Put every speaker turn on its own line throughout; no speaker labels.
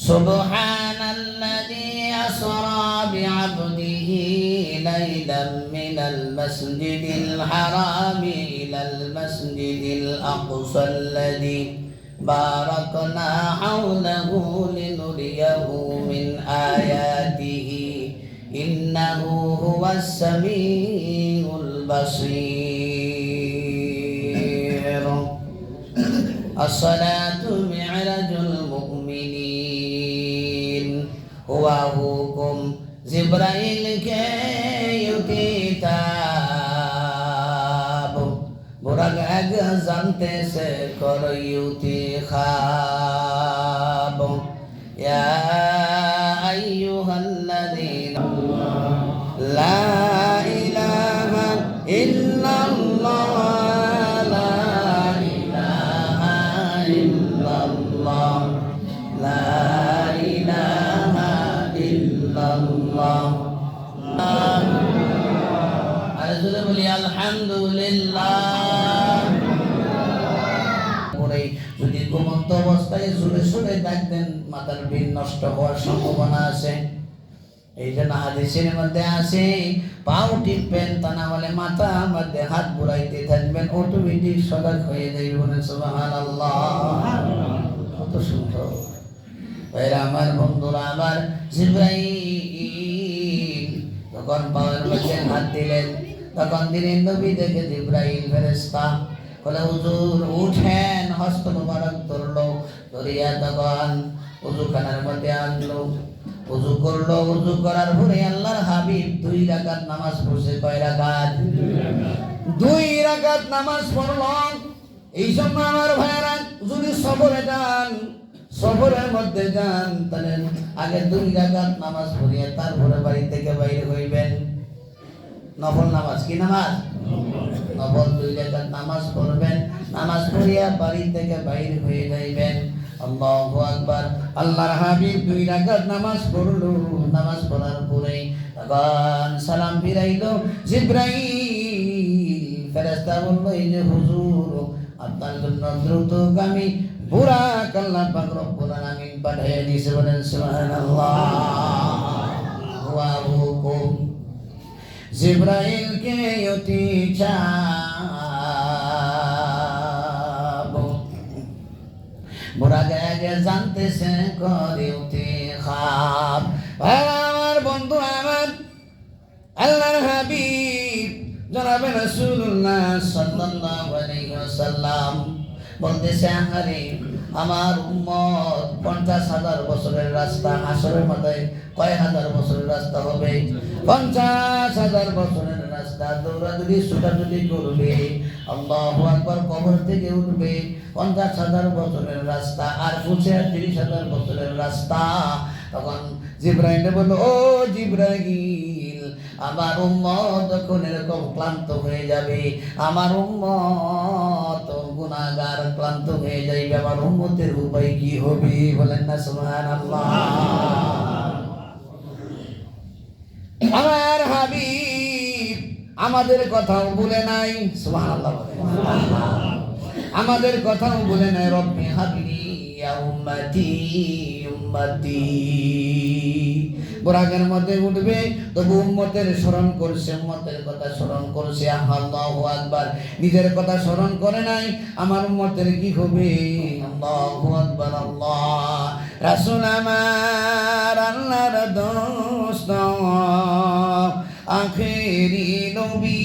সুবহানাল্লাযী আসরা বিআবদিহি লাইলাম মিনাল মাসজিদিল হারামি ইলাল মাসজিদিল আকসাল্লাযী বারাকনা হাওলাহু লিনুরিয়াহু মিন আয়াতিহি ইন্নাহু হুয়াস সামিউল বাসীর। الصلاة معراج المؤمنين हुआ हुकुम जिब्राइल के युतिताब बुरग अग जानते से कर युतिखाब या अय्युहल्लज़ीना ला इलाहा इल्लल्लाह যদি ঘুমন্ত অবস্থায় জোরে জোরে ডাকবেন মাথার বিল নষ্ট হওয়ার সম্ভাবনা আছে। এই জন্য হাদিসের মধ্যে আছে পাও টিপবেন, তা না হলে মাথার মধ্যে হাত বুলাইতে থাকবেন, অটোমেটিক সজাগ হয়ে যাবে। বলেন সুবহানাল্লাহ। কত সুন্দর ভাইরা আমার, বন্ধুরা আমার। জিবরাইল যখন পাওয়ার মধ্যে হাত দিলেন, তখন দিলেন নবী দেখে জিবরাইল ফেরেশতা বলে হুজুর উঠেন। হস্ত মুবারক ধরলো, ধরিয়া তখন উযুখানার মধ্যে আনলো, উযু করলো। উযু করার পরে আল্লাহর হাবিব 2 রাকাত নামাজ পড়ছে। কয় রাকাত? 2 রাকাত নামাজ পড়লো। এই সময় আমার ভাইরা যদি সফরে যান, সফরের মধ্যে যান, তাহলে আগে 2 রাকাত নামাজ পড়িয়ে তারপরে বাড়ি থেকে বাইরে হইবেন। নফল নামাজ, কি নামাজ? নফল 2 রাকাত নামাজ পড়বেন, নামাজ পড়িয়া বাড়ি থেকে বাইরে হয়ে যাইবেন। আল্লাহু আকবার। আল্লাহর হাবিব 2 রাকাত নামাজ পড়লো। নামাজ পড়ার পরে তখন সালাম ফিরাইলো। জিবরাইল ফেরেশতা বলল, এই যে হুজুর আপনার জন্য দ্রুতগামী বুরাক আল্লাহ পাক রব্বুল আলামিন পাঠিয়ে দিয়েছে। বলেন সুবহানাল্লাহ। হুয়া হুকুম জিবরাইল কে ইতিজাব বুরাক আগে জানতে সে করে ইতিখাব। আমার বন্ধু আমার, আল্লাহর হাবিব জনাবে রাসূলুল্লাহ সাল্লাল্লাহু আলাইহি ওয়াসাল্লাম বলতেছে, আরে আমার উম্মত 50,000 বছরের রাস্তা, আসরের মধ্যে কয় হাজার বছরের রাস্তা হবে? 50,000 বছরের রাস্তা দৌড়াদৌড়ি ছুটাছুটি করবে। আল্লাহু আকবার। কবর থেকে উঠবে 50,000 বছরের রাস্তা, আর ফুছে 30,000 বছরের রাস্তা। তখন জিবরাইল বলল, ও জিবরাইল, আমার উম্মত যখন এরকম ক্লান্ত হয়ে যাবে, আমার উম্মত গুনাহগার ক্লান্ত হয়ে যাইবে, আমার উম্মতের উপায় কি হবে? বলেন না সুবহানাল্লাহ। আমার হাবিব আমাদের কথাও বলে নাই। সুবহানাল্লাহ। আমাদের কথাও বলে নাই। রব্বি হাবলি ইয়া উম্মতি উম্মতি। বুরাকের মধ্যে উঠবে, তবু উম্মতের স্মরণ করছে, উম্মতের কথা স্মরণ করছে। আল্লাহু আকবার। নিজের কথা স্মরণ করে নাই, আমার উম্মতের কি হবে? আল্লাহু আকবার। আল্লাহ রাসূল আমার, আল্লাহর দোস্ত, আখেরি নবী,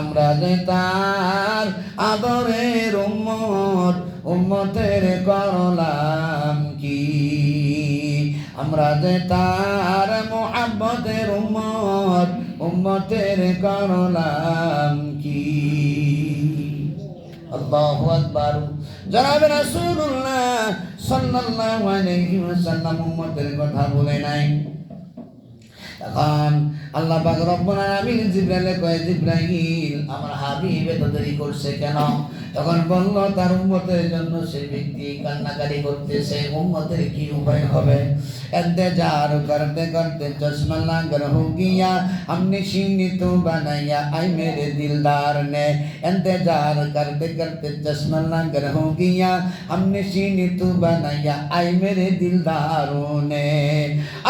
আমরা যে তার আদরের উম্মত, উম্মতের করলাম কি? আমরা যে তার মুহাব্বতের উম্মত, উম্মতের করলাম কি? আল্লাহু আকবার। জনাবে রাসূলুল্লাহ সাল্লাল্লাহু আলাইহি ওয়াসাল্লাম উম্মতের কথা বলে নাই। তখন আল্লাহ পাক রব্বুল আলামিন জিবরাইলে কয়, জিবরাইল আমার হাবিব এত দেরি করছে কেন? তখন বলল তার উম্মতের জন্য সেই ব্যক্তি কান্নাকারি করতেছে, উম্মতের কি উপায় হবে? इंतजार करते करते चश्मा लागर हो गया, हमने शीनी तो बनाया आई मेरे दिलदार ने। इंतजार करते करते चश्मा लागर हो गया, हमने शीनी तो बनाया आई मेरे दिलदारों ने।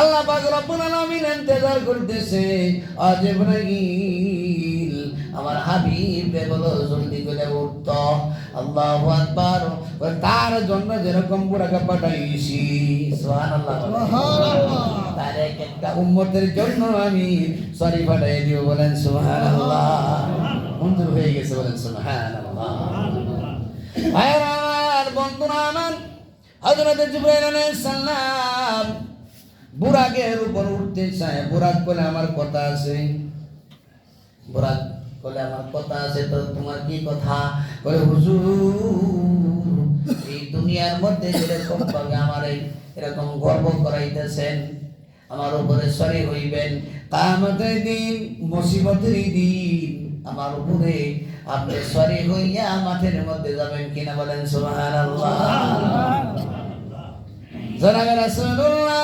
अल्लाह पाक रब्बुल आलामीन इंतजार করতেছে, আজ ইব্রাহিম আমার হাবিব বলো জলদি করে উঠতো। আল্লাহু আকবার। তার জন্য যেরকম বুড়াকে পাঠাইছি, সুবহানাল্লাহ, তার একটা উম্মতের জন্য আমি সরি পাঠাই দিও, বলেন সুবহানাল্লাহ। মঞ্জুর হয়ে গেছে, বলেন সুবহানাল্লাহ। ভাইরা বন্ধুরা আমার, হযরত জিবরাইল আলাইহিস সালাম বুরাকের উপর উঠতে চায়। বুরাক বলে আমার কথা আছে, বুরাক বলে আমার কথা আছে, তো তোমার কি কথা? বলে হুজুর এই দুনিয়ার মধ্যে যেরকম ভাবে আমার এরকম গর্ব করাইতেছেন, আমার উপরে সরি হইবেন, কিয়ামতের দিন মুসিবতের দিন আমার উপরে আপনি সরি হইয়া মাঠের মধ্যে যাবেন কিনা, বলেন সুবহানাল্লাহ। জনাবে রাসূলুল্লাহ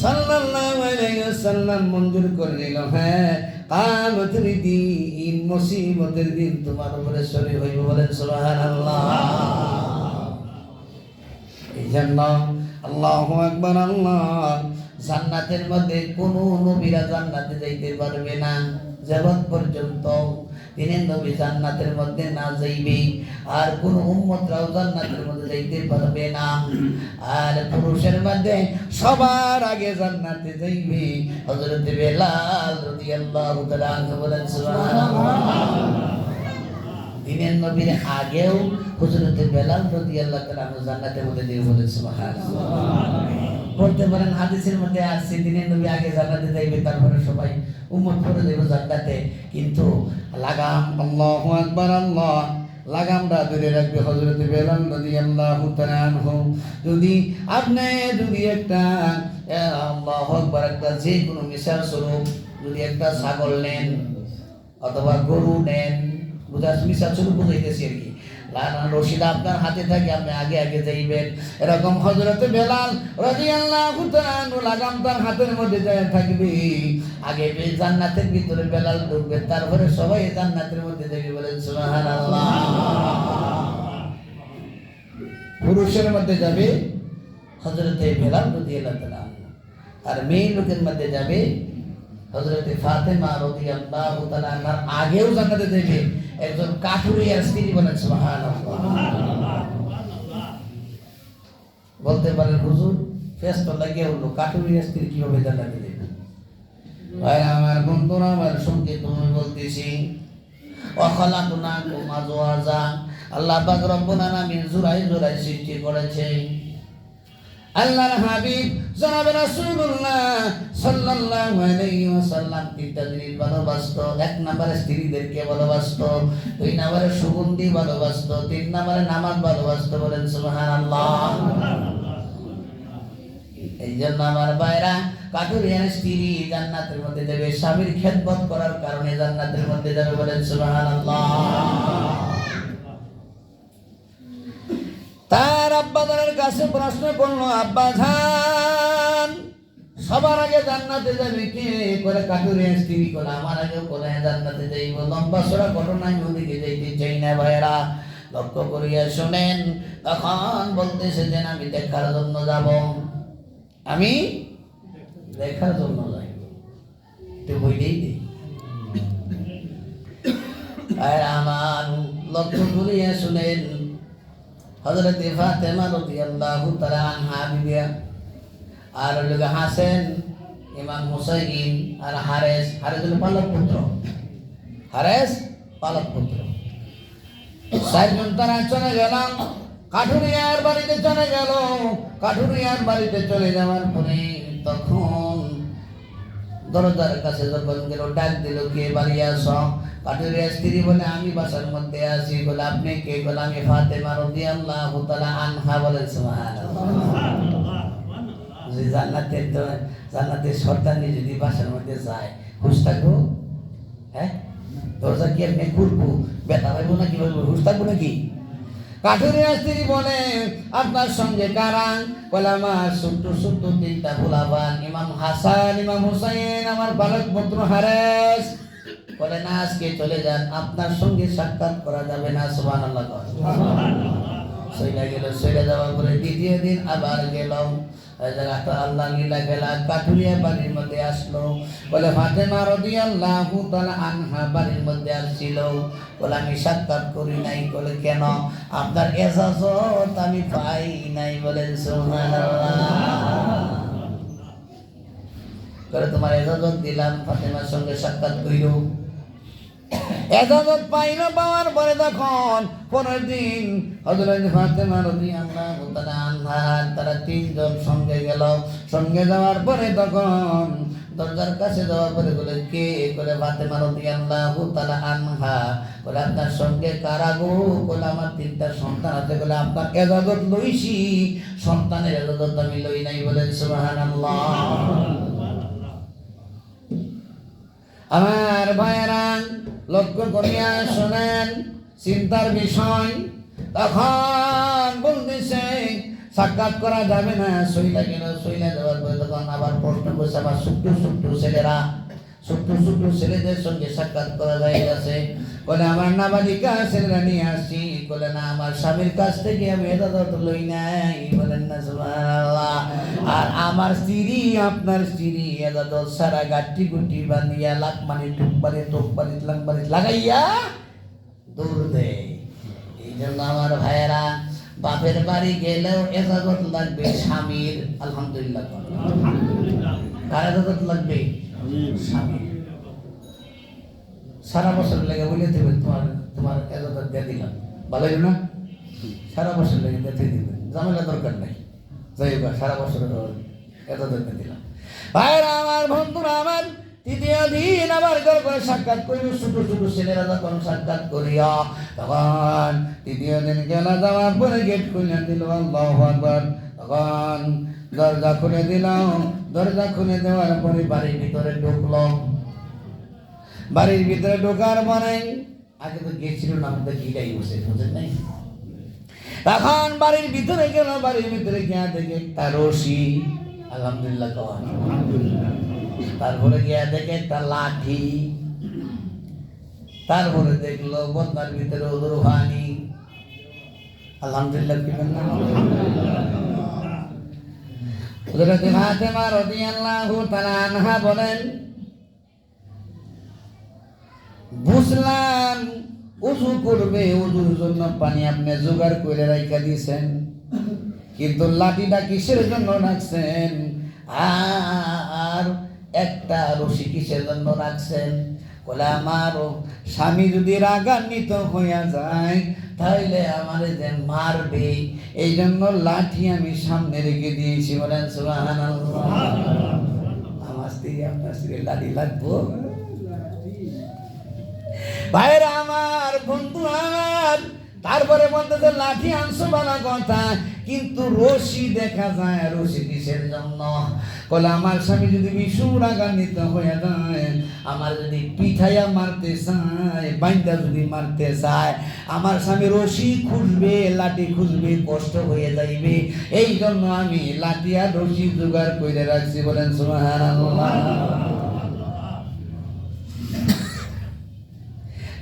সাল্লাল্লাহু আলাইহি ওয়াসাল্লাম মঞ্জুর করে নিল, হ্যাঁ কিয়ামতের দিন মুসিবতের দিন তোমার উপরে সরি হইব, বলেন সুবহানাল্লাহ। এইজন্য আল্লাহু আকবার। আল্লাহ জান্নাতের মধ্যে কোন নবীরা জান্নাতে যাইতে পারবে না যতক্ষণ পর্যন্ত তিনের নবী জান্নাতের মধ্যে না যাইবে, আর কোন উম্মতরাও জান্নাতের মধ্যে যাইতে পারবে না। আর পুরুষের মধ্যে সবার আগে জান্নাতে যাইবে হযরত বেলাল রাদিয়াল্লাহু তাআলা আনহু, বলেন সুবহানাল্লাহ। তিনের নবীর আগেও হযরত বেলাল রাদিয়াল্লাহু তাআলা আনহু জান্নাতের মধ্যে যাইবে, বলেন সুবহানাল্লাহ। বলতে পারেন হাদিসের মধ্যে আসছে দিনের নবী আগে জান্নাতে যাইবে, তারপরে সবাই উম্মত পরে যাবে জান্নাতে, কিন্তু লাগাম, আল্লাহু আকবার, আল্লাহ লাগামটা ধরে রাখবে হযরত বেলাল রাদিয়াল্লাহু তাআলা আনহু। যদি আপনি একটা আল্লাহু আকবার একটা যে কোনো মিশাল স্বরূপ যদি একটা ছাগল নেন অথবা গরু নেন, মিশাল স্বরূপ বুঝাইতেছি আর কি, রশিদ আপনার হাতে থাকে, আপনি আগে আগে যাইবেন। এরকম হযরত বেলাল রাদিয়াল্লাহু তাআলা আনহু লাগাম তার হাতের মধ্যে যায় থাকবে, আগে জান্নাতের ভিতরে বেলাল ঢুকবে, তারপরে সবাই জান্নাতের মধ্যে যাবে, বলেন সুবহানাল্লাহ। পুরুষের মধ্যে যাবে হযরত বেলাল রাদিয়াল্লাহু তাআলা আনহু, আর মেয়ে লোকের মধ্যে যাবে হযরত ফাতেমা রাদিয়াল্লাহু তাআলা আনহার আগেও জান্নাতে যাবে একজন কাঠুরিয়ার স্ত্রী, বলেন সুবহানাল্লাহ। বলতে পারেন হুজুর ফেস্ট লাগিয়ে হলো, কাঠুরিয়ার স্ত্রী কিভাবে জান্নাতে যাবে? ভাই আমার বন্ধুরা আমার সঙ্গে তুমি বলতেছি, ওয়া খালাকনাকুম আজওয়াজা, আল্লাহ পাক রব্বুল আলামিন জোড়ায় জোড়ায় সৃষ্টি করেছে। আল্লাহর হাবিব জনাব রাসূলুল্লাহ সাল্লাল্লাহু আলাইহি ওয়াসাল্লাম তিনটা জিনিস ভালোবাসতো। এক নম্বরে স্ত্রীদেরকে ভালোবাসতো, দুই নম্বরে সুগন্ধি ভালোবাসতো, তিন নম্বরে নামাজ ভালোবাসতো, বলেন সুবহানাল্লাহ। এই জন্য আমার ভাইরা কাঠুরিয়ার স্ত্রী জান্নাতের মধ্যে যাবে, স্বামীর খেদমত করার কারণে জান্নাতের মধ্যে যাবে, বলেন সুবহানাল্লাহ। তার আব্বাজানের কাছে প্রশ্ন করলো, আব্বাজান সবার আগে জান্নাতে যাবে কে? করে কাঠুরিয়ার স্ত্রী, করে আমার আগেও করে জান্নাতে যাইব। লম্বা সরা ঘটনা আমি ওদিকে যাইতে চাই না ভাইরা, লক্ষ্য করিয়া শোনেন। তখন বলতেছে যে আমি দেখার জন্য যাব, আমি দেখার জন্য যাই, তো বইলেই দিই। আমার লক্ষ্য করিয়া শুনেন, হযরত ফাতেমা রাদিয়াল্লাহু তাআলা আনহা বিবিয়া, আর লোক হাসান, ইমাম হুসাইন, আর হারেস হলো পালক পুত্র, হারেস পালক পুত্র, চারজন তারা চলে গেলাম কাঠুরিয়ার বাড়িতে চলে গেল। কাঠুরিয়ার বাড়িতে চলে যাওয়ার পরে তখন দরজার কাছে যখন গেল, ডাক দিল, কে বাড়ি আসো? কাঠুরিয়ার স্ত্রী বলে, আমি বাসার মধ্যে আছি। বলে, আপনি কে? বলে, আমি ফাতেমা রাদিয়াল্লাহু তাআলা আনহা, বলেন সুবহানাল্লাহ। যে জান্নাতের সর্দারনি যদি বাসার মধ্যে যায় হুশ থাকবো? হ্যাঁ, দরজা কি এমনি খুলবো? ব্যথা পাইবো নাকি? বলবো হুশ থাকবো নাকি? কাঠুরিয়া স্ত্রী বলে আপনার সঙ্গে কারা? বলে আমার ছোট্ট ছোট্ট তিনটা ভোলাবান, ইমাম হাসান, ইমাম হুসাইন, আমার বালক পুত্র হারেস। বলে না, আজকে চলে যান, আপনার সঙ্গে সাক্ষাৎ করা যাবে না। সুবহানাল্লাহ। সইলা গেল। সইলা যাওয়ার পরে দ্বিতীয় দিন আবার গেল। আল্লাহ লীলা খেলা, কাঠুরিয়া বাড়ির মধ্যে আসলো। বলে ফাতেমা রাদিয়াল্লাহু তাআলা আনহা বাড়ির মধ্যে আসছিল। বলে আমি সাক্ষাৎ করি নাই। বলে কেন? আপনার এজাজত আমি পাই নাই। বলেন সুবহানাল্লাহ। বলে তোমার এজাজত দিলাম, ফাতেমার সঙ্গে সাক্ষাৎ কইরো। এজাজত পাইল। পাওয়ার পরে তখন পরের দিন হযরত ফাতেমা রাদিয়াল্লাহু তাআলা আনহা তারা তিনজন সঙ্গে গেল। সঙ্গে যাওয়ার পরে তখন দরজার কাছে যাওয়ার পরে বলে কে? বলে ফাতেমা রাদিয়াল্লাহু তাআলা আনহা। বলে আপনার সঙ্গে কারা গো? বলে আমার তিনটা সন্তান আছে। বলে আপনার এজাজত লইছি, সন্তানের এজাজত আমি লই নাই। বলেন সুবহানাল্লাহ। আমার ভাইয়েরা লক্ষ্য করিয়া শোনেন চিন্তার বিষয়। তখন বলতেছে সাক্ষাৎ করা যাবে না। সইলা গেল। সইলা যাওয়ার পরে তখন আবার প্রশ্ন করছে আমার ছোট্ট ছোট্ট ছেলেরা, ছোট্ট ছোট্ট ছেলেদের সঙ্গে সাক্ষাৎ করা যায় গেছে। বলে আমার নাবালিকা ছেলেরা নিয়ে আসছি। বলে না, আমার স্বামীর কাছ থেকে আমি এজাজত লই নাই। বলেন না সুবহানাল্লাহ। আর আমার স্ত্রী, আপনার স্ত্রী এজাজত সারা গাঠি গুটি বাঁধিয়া লাকমানি টোকবাড়ি লাগাইয়া দৌড় দেয়। এই জন্য আমার ভাইয়েরা বাপের বাড়ি গেলেও এজাজত লাগবে স্বামীর। আলহামদুলিল্লাহ। কার এজাজত লাগবে? স্বামীর। সারা বছর লেগে বলে দেবেন তোমার এজাজত দিয়ে দিলাম, ভালো না? সারা বছর লেগে দিয়ে দিবেন, ঝামেলা দরকার নাই। যাই হোক, সারা বছর এজাজত দিয়ে দিলাম। ভাইরা আমার, বন্ধুরা আমার, তৃতীয় দিন আবার করে সাক্ষাৎ করিল। ছোট ছোট ছেলেরা যখন সাক্ষাৎ করিয়া তখন তৃতীয় দিন গেলা যাওয়ার পরে গেট খুলে দিল। আল্লাহু আকবার। তখন দরজা খুলে দিল। দরজা খুলে দেওয়ার পরে বাড়ির ভিতরে ঢুকলো। বাড়ির ভিতরে ঢোকার পরে আগে তো গেছিল না, আমাদের গিরাই বসে, বুঝেন নাই? তখন বাড়ির ভিতরে গেল। বাড়ির ভিতরে গিয়া দেখে একটা রশি। আলহামদুলিল্লাহ। তারপরে গিয়া দেখে একটা লাঠি। তারপরে দেখলো বদনার ভিতরে ওদের পানি। আলহামদুলিল্লাহ। হযরত ফাতেমা রাদিয়াল্লাহু তাআলা আনহা বলেন, বুঝলাম উযু করবে, উযুর জন্য পানি আপনি জোগাড় করে রাখা দিয়েছেন, কিন্তু লাঠিটা কিসের জন্য রাখছেন? আর একটা রশি কিসের জন্য রাখছেন? বলে আমার স্বামী যদি রাগান্বিত হইয়া যায় তাহলে আমারে যে মারবে, এই জন্য লাঠি আমি সামনে রেখে দিয়েছি। বলেন সুবহানাল্লাহ। আমার স্ত্রী, আপনার স্ত্রী লাঠি লাগবো? ভাইরা আমার, বন্ধু আমার, তারপরে বলতেছে লাঠি আনছো বলা কথা, কিন্তু রশি দেখা যায়। রশি কিসের জন্য? বলে আমার স্বামী যদি ভীষণ রাগান্বিত হয়ে যায়, আমার যদি পিঠাইয়া মারতে চায়, বাইন্দা যদি মারতে চায়, আমার স্বামী রশি খুঁজবে, লাঠি খুঁজবে, কষ্ট হয়ে যাইবে। এই জন্য আমি লাঠি আর রশি জোগাড় করে রাখছি। বলেন সুবহানাল্লাহ।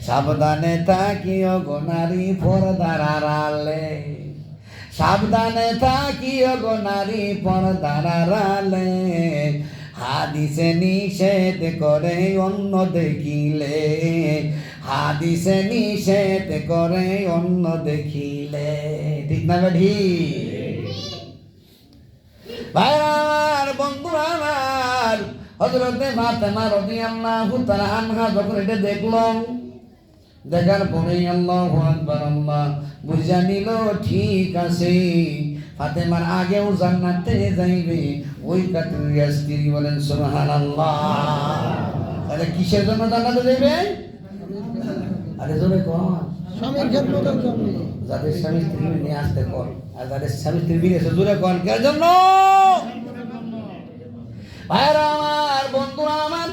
সাবধানে থাকিও গো নারী পর্দার আড়ালে, সাবধানে থাকিও গো নারী পর্দার আড়ালে, হাদিসে নিষেধ করে অন্য দেখিলে, হাদিসে নিষেধ করে অন্য দেখিলে। ঠিক না বেঠি? ভাইরা আমার, বন্ধু আমার, হযরতে ফাতেমা রাদিয়াল্লাহু তাআলা আনহা যখন এটা দেখলাম, দেখার পরে আল্লাহু আকবার, আল্লাহ বুঝা নিল ঠিক আছে, ফাতেমার আগেও জান্নাতে যাইবে ওই কাঠুরিয়া স্ত্রী। বলেন সুবহানাল্লাহ। তাহলে কিসের জন্য জান্নাতে যাইবে? আরে জোরে কর। স্বামীর খেদমতের জন্য। যাদের স্বামী স্ত্রী নিয়ে আসতে কর, আর যাদের স্বামী স্ত্রী বিদেশে জোরে কর, কার জন্য? ভাইরা আমার, বন্ধু আমার,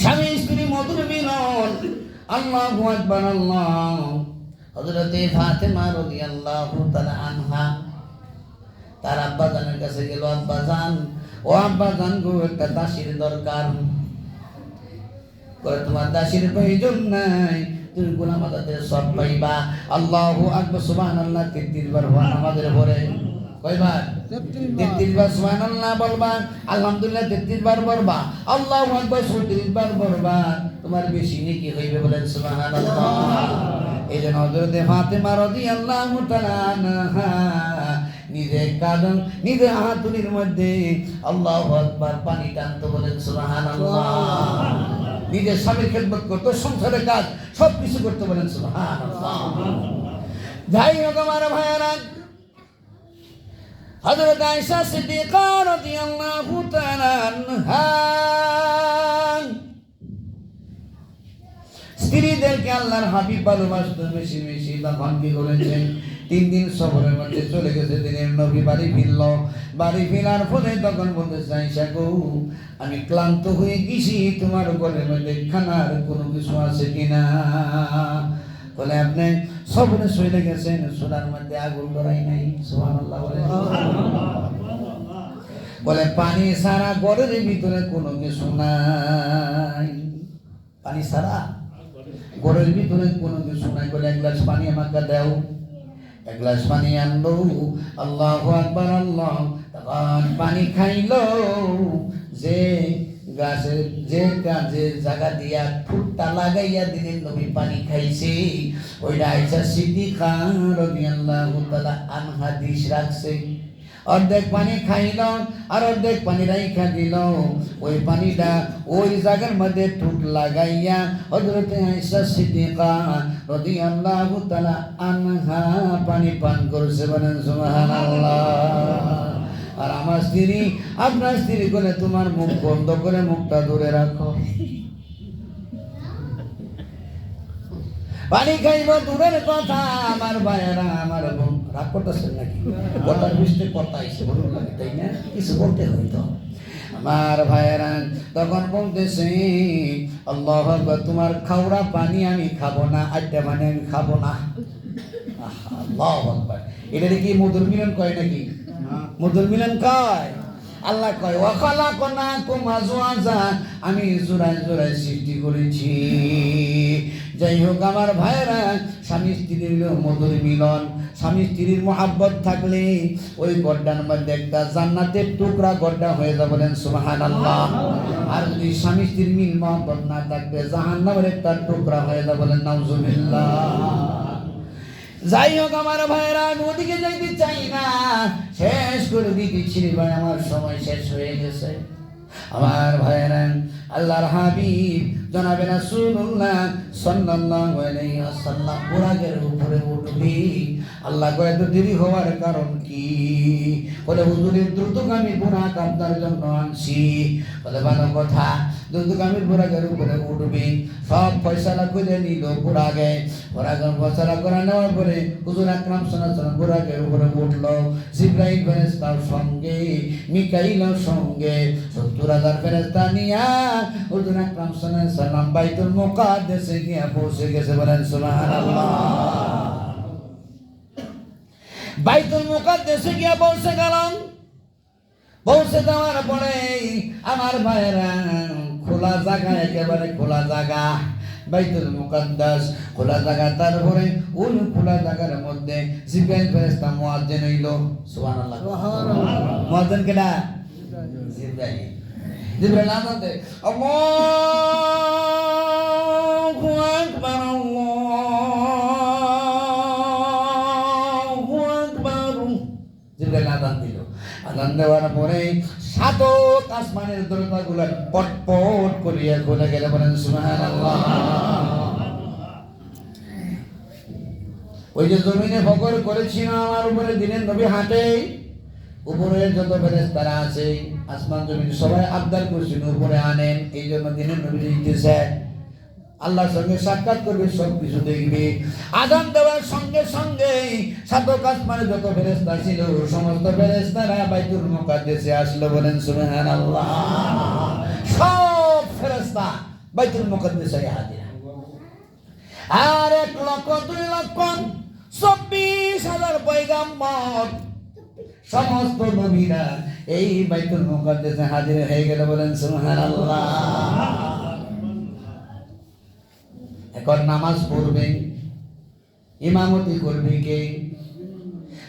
স্বামী স্ত্রী মধুর মিলন। আল্লাহু আকবার, আল্লাহ। হযরতে ফাতেমা রাদিয়াল্লাহু তাআলা আনহা তার আব্বাজানের কাছে গেল, আব্বাজান, ও আব্বাজান গো, একটা দাসীর দরকার। কয় তোমার দাসীর প্রয়োজন নাই, তুমি গোলাম আজাদের সব পাইবা। আল্লাহু আকবার, সুবহানাল্লাহ 33 বার আমাদের পড়ে। কয়বার? 33 বার সুবহানাল্লাহ বলবা, আলহামদুলিল্লাহ 33 বার বলবা, আল্লাহু আকবার 34 বার বলবা, তোমার বেশি নেকি হইবে, বলেন সুবহানাল্লাহ। এই জন্য হযরতে ফাতেমা রাদিয়াল্লাহু তাআলা আনহা নিজে কাঁদন, নিজে হাতুড়ির মধ্যে আল্লাহু আকবার পানি টানতো, বলেন সুবহানাল্লাহ। নিজের স্বামীর খেদমত করতো, সংসারের কাজ সব কিছু করতে, বলেন সুবহানাল্লাহ। যাই হোক আমার ভাইয়েরা, হযরত আয়েশা সিদ্দিকা রাদিয়াল্লাহু তাআলা আনহা স্ত্রীদেরকে আল্লাহর হাবিব ভালোবাসতো বেশি বেশি। তখন কি করেছেন? 3 দিন সফরের মধ্যে চলে গেছে, দিনের নবী বাড়ি ফিরল। বাড়ি ফেরার পরে তখন বলতেছে, আয়েশা গো, আমি ক্লান্ত হয়ে গেছি, তোমার ঘরের মধ্যে খানার কোনো কিছু আছে কিনা? বলে আপনি সফরে শুয়ে গেছেন, সোনার মধ্যে আগুন ধরাই নাই। সুবহানাল্লাহ বলে। বলে পানি ছাড়া ঘরের ভিতরে কোনো কিছু নাই, পানি ছাড়া ঘরের ভিতরে কোনো কিছু নাই। বলে 1 গ্লাস পানি আমাকে দাও। 1 গ্লাস পানি আনলো। আল্লাহু আকবার, আল্লাহ। তখন পানি খাইলো। যে গাছের যে জায়গা দিয়া ঠুটটা লাগাইয়া দিলেন নবী পানি খাইছে, ওইটা আয়েশা সিদ্দিকা রাদিয়াল্লাহু তাআলা আনহা দিশ রাখছে। অর্ধেক পানি খাইল আর অর্ধেক পানি রাইখা দিল। ওই পানিটা ওই জায়গার মধ্যে ঠুট লাগাইয়া হযরতে আয়েশা সিদ্দিকা রাদিয়াল্লাহু তাআলা আনহা পানি পান করছে, বলেন সুবহানাল্লাহ। আর আমার স্ত্রী, আপনার স্ত্রী বলে তোমার মুখ বন্ধ করে মুখটা দূরে রাখো। পানি খাইব দূরের কথা, আমার ভাইয়েরা, আমার বোন, রাগ করতেছেন নাকি? কথার বৃষ্টি কথা আইসে বলুন লাগে, তাই না? কিছু বলতে হইতো। আমার ভাইয়েরা তখন বলতেছে, আল্লাহু আকবার, তোমার খাওয়া পানি আমি খাবো না, আড্ডা পানি আমি খাবো না। আল্লাহু আকবার। এটা কি মধুর মিলন কয় নাকি? মধুর মিলন কয়? আল্লাহ কয়, ওয়া খালাকনাকুম আজওয়াজা, আমি জোড়ায় জোড়ায় সৃষ্টি করেছি। যাই হোক আমার ভাইরা, স্বামী স্ত্রীর মধুর মিলন, স্বামী স্ত্রীর মহাব্বত থাকলে ওই গড্ডার মধ্যে একটা জান্নাতের টুকরা গড্ডা হয়ে যাবে, বলেন সুবহানাল্লাহ। আর যদি স্বামী স্ত্রীর মিল মহাব্বত না থাকবে, জাহান্নামের একটা টুকরা হয়ে যাবে, বলেন নাউজুবিল্লাহ। যাই হোক আমার ভাইরা, ওদিকে যাইতে চাই না, শেষ করে দিতেছি ভাই, আমার সময় শেষ হয়ে গেছে। আমার ভাইরা, আল্লাহর হাবিব জনাবে রাসূলুল্লাহ সাল্লাল্লাহু আলাইহি ওয়াসাল্লাম বুরাকের উপরে উঠবি। আল্লাহ কয় এত দেরি হওয়ার কারণ কি? বলে হুজুরের দ্রুতগামী বুরাক আপনার জন্য আনছি। বলে ভালো কথা, দ্রুতগামী বুরাকের উপরে উঠবি। সব ফয়সালা করে নিল বুরাকে। বুরাকের ফয়সালা করে নেওয়ার পরে হুজুর আকরাম সাল্লাল্লাহু আলাইহি ওয়াসাল্লাম বুরাকের উপরে উঠলো। জিবরাইল ফেরেশতার সঙ্গে, মিকাইলের সঙ্গে 70,000 ফেরেশতা নিয়া হুজুর আকরাম সাল্লাল্লাহু আলাইহি ওয়াসাল্লাম বাইতুল মুকাদ্দাসে গিয়ে পৌঁছে গেছে, বলেন সুবহানাল্লাহ। বাইতুল মুকাদ্দাসে গিয়ে পৌঁছে গেলাম। পৌঁছে যাওয়ার পরে আমার ভাইয়েরা, খোলা জায়গা, একেবারে খোলা জায়গা, বাইতুল মুকাদ্দাস খোলা জায়গা। তারপরে ওই খোলা জায়গার মধ্যে জিবরাইল ফেরেশতা মুয়াজ্জিন হইল। সুবহানাল্লাহ। মুয়াজ্জিন কেডা? জিবরাইল। জিবরাইল আযান দেয়, আল্লাহু আকবার, আল্লাহু আকবার। জিবরাইল আযান দিল। আযান দেওয়ার পরে সাতক আসমানের দরজাগুলো পটপট করিয়া খুলে গেল, বলেন সুবহানাল্লাহ। ওই যে জমিনে ফকর করেছিল আমার উপরে, দিনের নবী হাঁটে, উপরে যত ফেরেশতারা আছে, আসমান জমিন সবাই আবদার করছেন উপরে আনেন। এই জন্য দিনের নবী দিতেছে, আল্লাহর সঙ্গে সাক্ষাৎ করবে, সব কিছু দেখবে। আযান দেওয়ার করার সঙ্গে সঙ্গে সাতক আসমানে যত ফেরেশতা ছিল সমস্ত ফেরেশতারা বাইতুল মুকাদ্দাসে আসলো, বলেন সুবহানাল্লাহ। সব ফেরেশতা বাইতুল মুকাদ্দাসে হাজির। আর 1,02,24,000 পয়গাম্বর সমস্ত নবীরা এই বাইতুল মুকাদ্দাসে হাজির হয়ে গেল, বলেন সুবহানাল্লাহ। এখন নামাজ পড়বে, ইমামতি করবে কে?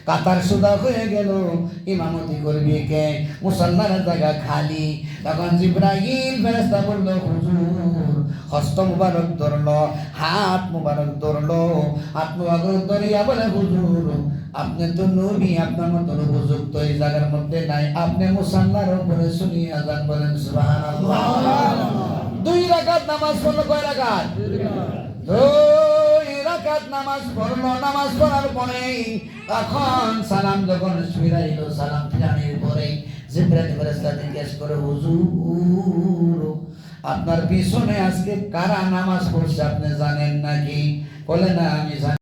কাতার সুদা হয়ে গেল, ইমামতি করবে কে? মুসল্লার জায়গা খালি। তখন জিবরাইল ফেরেশতা বলল, হুজুর, হস্ত মুবারক ধরলো, হাত মুবারক ধরলো, হাত মুবারক ধরিয়া বলে, হুজুর, আপনি তো নবী, আপনার মতো উপযুক্ত এই জায়গার মধ্যে নাই, আপনি মুসল্লার উপরে শুনিয়া যান, বলেন সুবহানাল্লাহ। 2 রাকাত নামাজ পড়লো। কয় রাকাত? 2 রাকাত নামাজ পড়লো। নামাজ পড়ার পরে এখন সালাম যখন ফিরাইলো, সালাম ফিরানোর পরে জিবরাইল ফেরেশতা জিজ্ঞেস করে, হুজুর, আপনার পিছনে আজকে কারা নামাজ পড়ছে আপনি জানেন নাকি? বলে, না, আমি জানি।